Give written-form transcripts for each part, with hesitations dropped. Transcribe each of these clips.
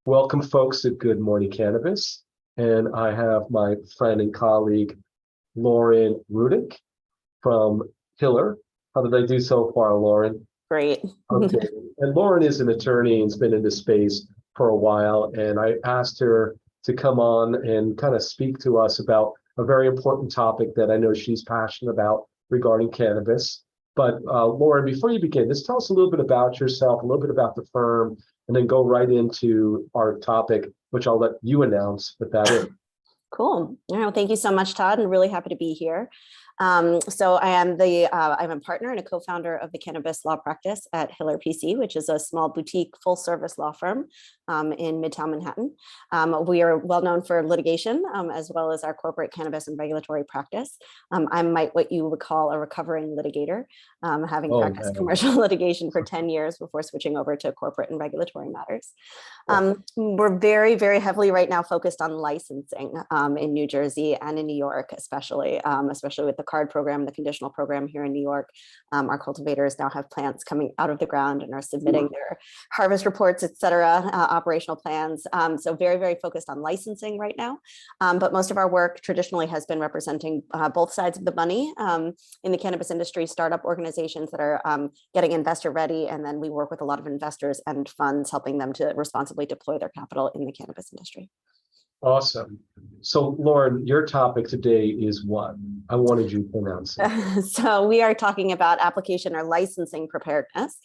Welcome, folks, to Good Morning Cannabis. And I have my friend and colleague, Lauren Rudick from Pillar. How did I do so far, Lauren? Great. Okay. And Lauren is an attorney and's been in this space for a while. And I asked her to come on and kind of speak to us about a very important topic that I know she's passionate about regarding cannabis. But Lauren, before you begin, just tell us a little bit about yourself, a little bit about the firm, and then go right into our topic, which I'll let you announce with that in. Cool. Thank you so much, Todd, and really happy to be here. So I am I'm a partner and a co-founder of the Cannabis Law Practice at Hiller PC, which is a small boutique full-service law firm in Midtown Manhattan. We are well known for litigation, as well as our corporate cannabis and regulatory practice. I'm what you would call a recovering litigator, having practiced commercial litigation for 10 years before switching over to corporate and regulatory matters. We're very, very heavily right now focused on licensing in New Jersey and in New York, especially with the card program, the conditional program here in New York. Our cultivators now have plants coming out of the ground and are submitting their harvest reports, et cetera, operational plans. So very, very focused on licensing right now. But most of our work traditionally has been representing both sides of the money in the cannabis industry, startup organizations that are getting investor ready. And then we work with a lot of investors and funds, helping them to responsibly deploy their capital in the cannabis industry. Awesome. So, Lauren, your topic today is what? I wanted you to announce it. So we are talking about application or licensing preparedness.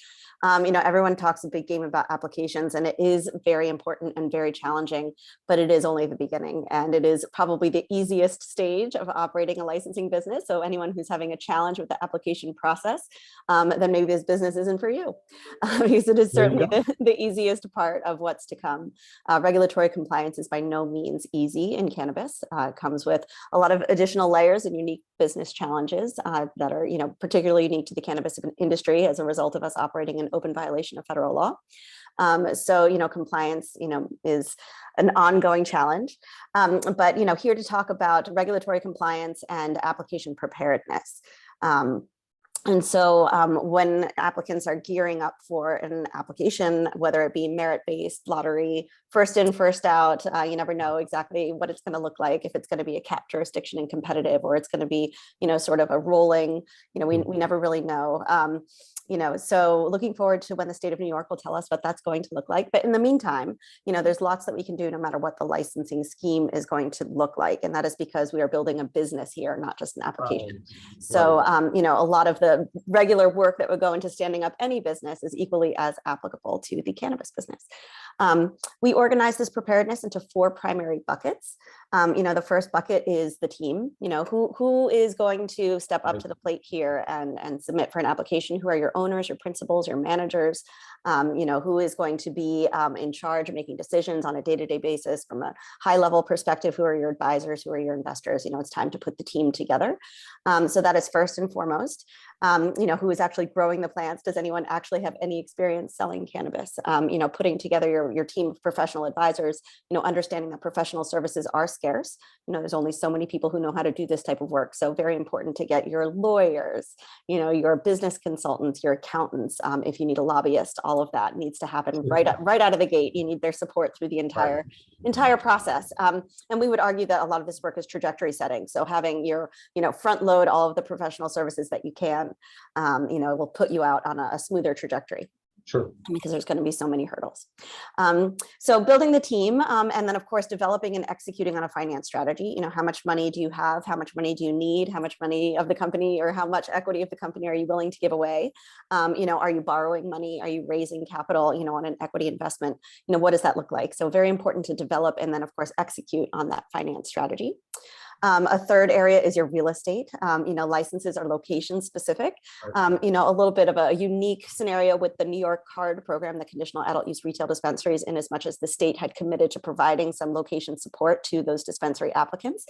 Everyone talks a big game about applications, and it is very important and very challenging, but it is only the beginning. And it is probably the easiest stage of operating a licensing business. So anyone who's having a challenge with the application process, then maybe this business isn't for you, because it is certainly the easiest part of what's to come. Regulatory compliance is by no means easy in cannabis. It comes with a lot of additional layers and unique business challenges that are, particularly unique to the cannabis industry as a result of us operating in open violation of federal law. So, compliance, is an ongoing challenge. But, here to talk about regulatory compliance and application preparedness. And so when applicants are gearing up for an application, whether it be merit-based, lottery, first in, first out, you never know exactly what it's going to look like, if it's going to be a cap jurisdiction and competitive, or it's going to be, sort of a rolling, we never really know. So looking forward to when the state of New York will tell us what that's going to look like. But in the meantime, there's lots that we can do no matter what the licensing scheme is going to look like. And that is because we are building a business here, not just an application. So, a lot of the regular work that would go into standing up any business is equally as applicable to the cannabis business. We organize this preparedness into 4 primary buckets. The first bucket is the team. Who is going to step up to the plate here and submit for an application? Who are your owners, your principals, your managers? Who is going to be in charge of making decisions on a day-to-day basis from a high-level perspective? Who are your advisors? Who are your investors? It's time to put the team together. So that is first and foremost. Who is actually growing the plants? Does anyone actually have any experience selling cannabis? Putting together your team of professional advisors, understanding that professional services are scarce. There's only so many people who know how to do this type of work. So very important to get your lawyers, your business consultants, your accountants. If you need a lobbyist, all of that needs to happen right out of the gate. You need their support through the entire process. And we would argue that a lot of this work is trajectory setting. So having your, front load all of the professional services that you can, will put you out on a smoother trajectory. Sure. Because there's going to be so many hurdles. So building the team, and then of course, developing and executing on a finance strategy. How much money do you have? How much money do you need? How much money of the company or how much equity of the company are you willing to give away? Are you borrowing money? Are you raising capital, on an equity investment? What does that look like? So very important to develop and then of course, execute on that finance strategy. A third area is your real estate. Licenses are location specific. A little bit of a unique scenario with the New York card program, the conditional adult use retail dispensaries, in as much as the state had committed to providing some location support to those dispensary applicants.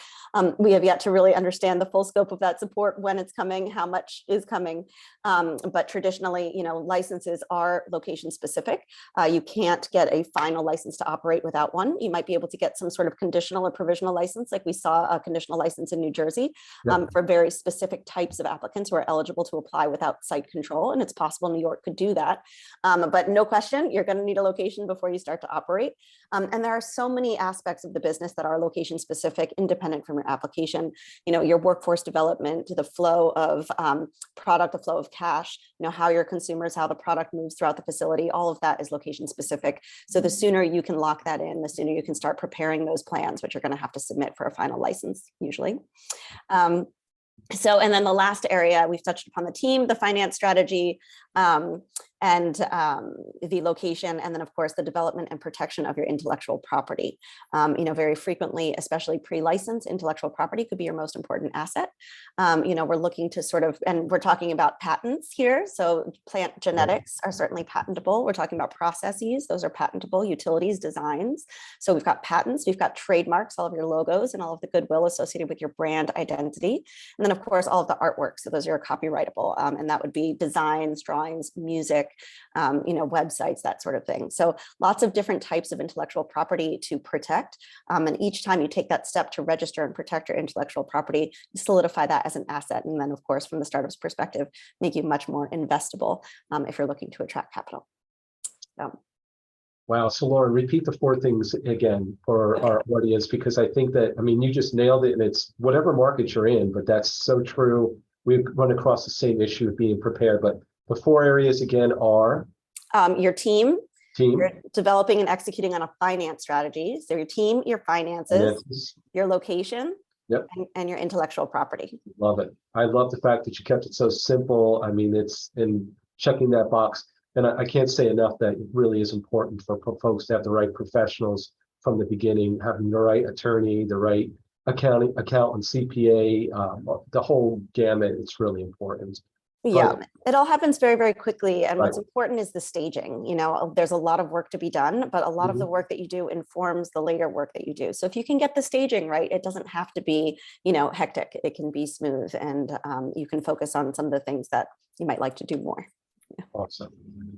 We have yet to really understand the full scope of that support, when it's coming, how much is coming. But traditionally, licenses are location specific. You can't get a final license to operate without one. You might be able to get some sort of conditional or provisional license, like we saw a conditional conditional license in New Jersey Yeah. for very specific types of applicants who are eligible to apply without site control. And it's possible New York could do that. But no question, you're going to need a location before you start to operate. And there are so many aspects of the business that are location specific, independent from your application. You know, your workforce development, the flow of product, the flow of cash, you know, how your consumers, how the product moves throughout the facility, all of that is location specific. So the sooner you can lock that in, the sooner you can start preparing those plans, which you're going to have to submit for a final license usually. And then the last area, we've touched upon the team, the finance strategy, and the location, and then of course the development and protection of your intellectual property. You know, very frequently, especially pre-license, intellectual property could be your most important asset. You know, we're looking to sort of, and we're talking about patents here. So plant genetics are certainly patentable. We're talking about processes, those are patentable, utilities, designs. So we've got patents, we've got trademarks, all of your logos and all of the goodwill associated with your brand identity. And then of course, all of the artwork. So those are copyrightable. And that would be designs, drawings, music, you know, websites, that sort of thing. So lots of different types of intellectual property to protect. And each time you take that step to register and protect your intellectual property, you solidify that as an asset. And then of course, from the startup's perspective, make you much more investable if you're looking to attract capital. Wow. So Lauren, repeat the 4 things again for our audience, because I think that, I mean, you just nailed it, and it's whatever market you're in, but that's so true. We run across the same issue of being prepared, but the 4 areas again are your team, you're developing and executing on a finance strategy. So your team, your finances, your location, and your intellectual property. Love it. I love the fact that you kept it so simple. I mean, it's in checking that box. And I can't say enough that it really is important for folks to have the right professionals from the beginning, having the right attorney, the right accountant, CPA, the whole gamut. It's really important. Yeah, it all happens very, very quickly. And what's important is the staging. You know, there's a lot of work to be done, but a lot of the work that you do informs the later work that you do. So if you can get the staging right, it doesn't have to be, you know, hectic. It can be smooth, and you can focus on some of the things that you might like to do more. Yeah. Awesome.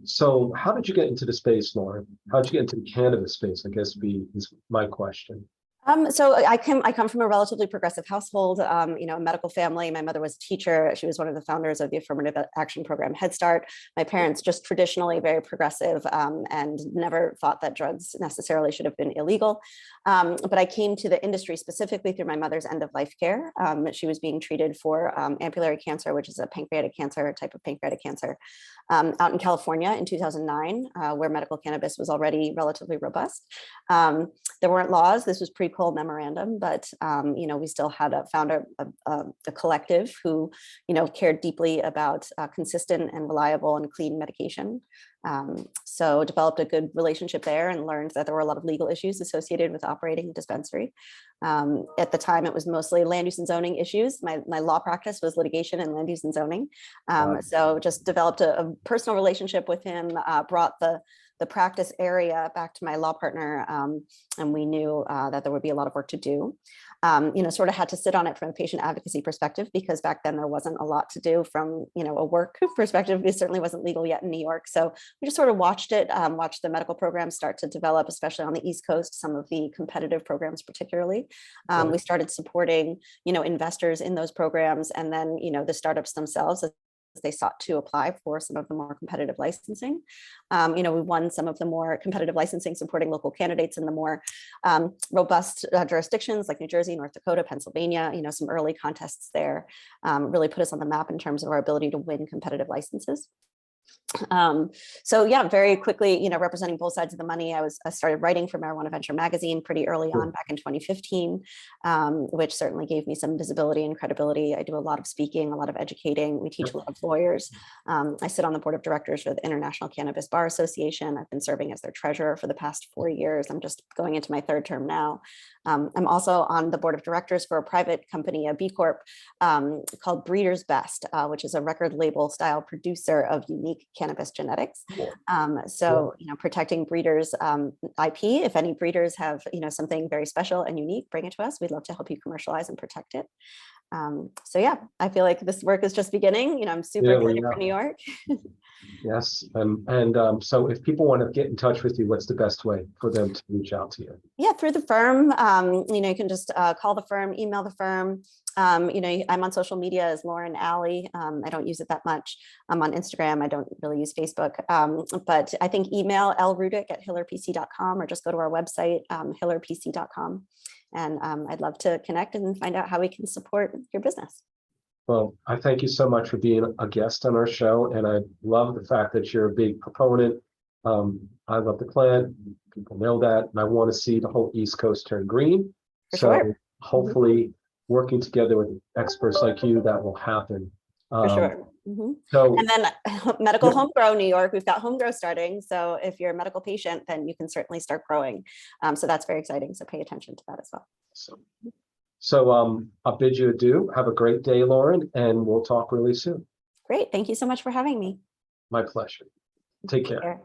So how did you get into the space, Lauren? How did you get into the cannabis space, I guess is my question. So I come from a relatively progressive household, you know, a medical family. My mother was a teacher. She was one of the founders of the affirmative action program Head Start. My parents just traditionally very progressive, and never thought that drugs necessarily should have been illegal. But I came to the industry specifically through my mother's end of life care. She was being treated for ampullary cancer, which is a pancreatic cancer, type of pancreatic cancer, out in California in 2009, where medical cannabis was already relatively robust. There weren't laws. This was pre-Cole memorandum, but you know, we still had found a collective who, you know, cared deeply about consistent and reliable and clean medication. So developed a good relationship there and learned that there were a lot of legal issues associated with operating a dispensary. At the time, it was mostly land use and zoning issues. My law practice was litigation and land use and zoning. So just developed a personal relationship with him, brought the practice area back to my law partner, and we knew that there would be a lot of work to do. You know, sort of had to sit on it from a patient advocacy perspective, because back then there wasn't a lot to do from, you know, a work perspective. It certainly wasn't legal yet in New York. So we just sort of watched it, watched the medical programs start to develop, especially on the East Coast, some of the competitive programs particularly. We started supporting, you know, investors in those programs, and then, you know, the startups themselves, they sought to apply for some of the more competitive licensing. You know, we won some of the more competitive licensing, supporting local candidates in the more robust jurisdictions like New Jersey, North Dakota, Pennsylvania. You know, some early contests there really put us on the map in terms of our ability to win competitive licenses. So yeah, very quickly, you know, representing both sides of the money, I started writing for Marijuana Venture magazine pretty early on back in 2015, which certainly gave me some visibility and credibility. I do a lot of speaking, a lot of educating. We teach a lot of lawyers. I sit on the board of directors for the International Cannabis Bar Association. I've been serving as their treasurer for the past 4 years. I'm just going into my 3rd term now. I'm also on the board of directors for a private company, a B Corp, called Breeders Best, which is a record label style producer of unique cannabis genetics. So, you know, protecting breeders' IP. If any breeders have, you know, something very special and unique, bring it to us. We'd love to help you commercialize and protect it. So yeah, I feel like this work is just beginning. You know, I'm super Yeah, excited for New York. yes. So if people want to get in touch with you, what's the best way for them to reach out to you? Yeah, through the firm. You know, you can just call the firm, email the firm. You know, I'm on social media as Lauren Alley. I don't use it that much. I'm on Instagram. I don't really use Facebook. But I think email lrudick@hillerpc.com or just go to our website, hillerpc.com. And I'd love to connect and find out how we can support your business. Well, I thank you so much for being a guest on our show. And I love the fact that you're a big proponent. I love the plant. People know that. And I want to see the whole East Coast turn green. For So sure. hopefully working together with experts like you, that will happen. For sure. And So then medical yeah, home grow New York, we've got home grow starting. So if you're a medical patient, then you can certainly start growing. So that's very exciting. So pay attention to that as well. so I'll bid you adieu. Have a great day, Lauren, and we'll talk really soon. Great. Thank you so much for having me. My pleasure. Take care.